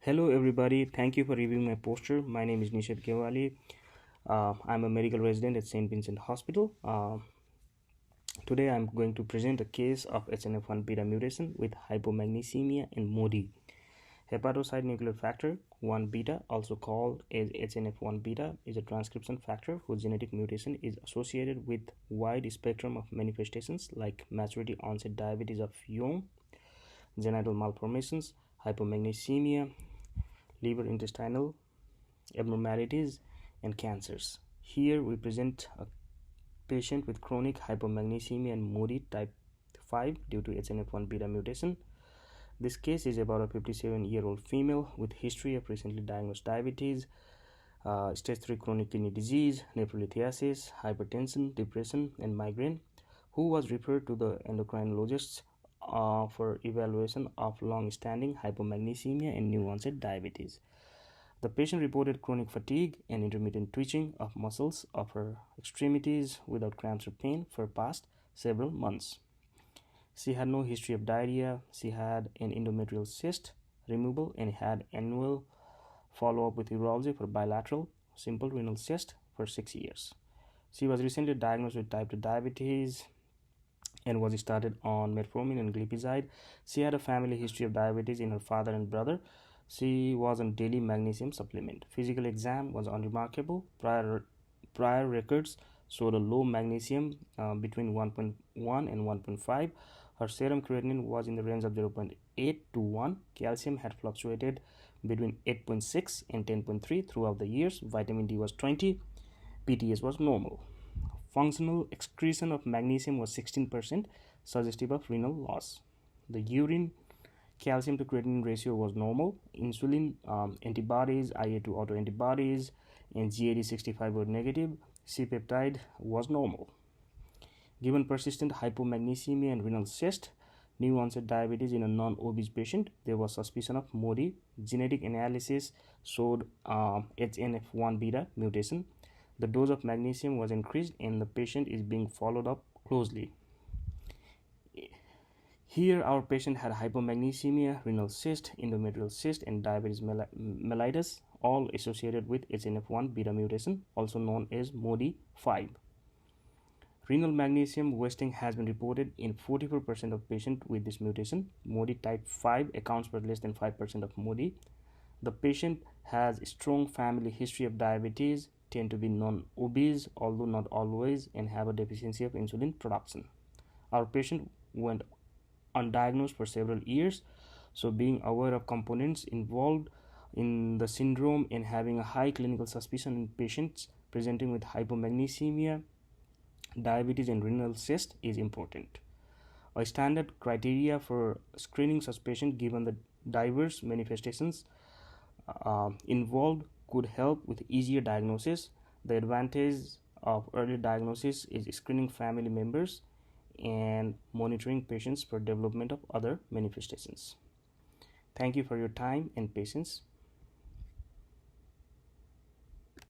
Hello, everybody. Thank you for reviewing my poster. My name is Nishad Gewali. I'm a medical resident at St. Vincent Hospital. Today, I'm going to present a case of HNF1 beta mutation with hypomagnesemia and MODY. Hepatocyte nuclear factor 1 beta, also called as HNF1 beta, is a transcription factor whose genetic mutation is associated with wide spectrum of manifestations like maturity onset diabetes of young, genital malformations, hypomagnesemia, liver intestinal abnormalities, and cancers. Here we present a patient with chronic hypomagnesemia and MODY type 5 due to HNF1 beta mutation. This case is about a 57-year-old female with history of recently diagnosed diabetes, stage 3 chronic kidney disease, nephrolithiasis, hypertension, depression, and migraine, who was referred to the endocrinologist for evaluation of long-standing hypomagnesemia and new onset diabetes. The patient reported chronic fatigue and intermittent twitching of muscles of her extremities without cramps or pain for past several months. She had no history of diarrhea. She had an endometrial cyst removal and had annual follow-up with urology for bilateral simple renal cyst for 6 years. She was recently diagnosed with type 2 diabetes and was started on metformin and glipizide. She had a family history of diabetes in her father and brother. She was on daily magnesium supplement. Physical exam was unremarkable. Prior records showed a low magnesium between 1.1 and 1.5. Her serum creatinine was in the range of 0.8 to 1. Calcium had fluctuated between 8.6 and 10.3 throughout the years. Vitamin D was 20. PTS was normal. Functional excretion of magnesium was 16%, suggestive of renal loss. The urine calcium to creatinine ratio was normal. Insulin antibodies, IA2 autoantibodies, and GAD65 were negative. C-peptide was normal. Given persistent hypomagnesemia and renal cyst, new onset diabetes in a non-obese patient, there was suspicion of MODY. Genetic analysis showed HNF1 beta mutation. The dose of magnesium was increased and the patient is being followed up closely. Here, our patient had hypomagnesemia, renal cyst, endometrial cyst, and diabetes mellitus, all associated with HNF1 beta mutation, also known as MODY5. Renal magnesium wasting has been reported in 44% of patients with this mutation. MODY type 5 accounts for less than 5% of MODY. The patient has a strong family history of diabetes, tend to be non-obese, although not always, and have a deficiency of insulin production. Our patient went undiagnosed for several years, so being aware of components involved in the syndrome and having a high clinical suspicion in patients presenting with hypomagnesemia, diabetes, and renal cyst is important. A standard criteria for screening such patient, given the diverse manifestations involved, could help with easier diagnosis. The advantage of early diagnosis is screening family members and monitoring patients for development of other manifestations. Thank you for your time and patience.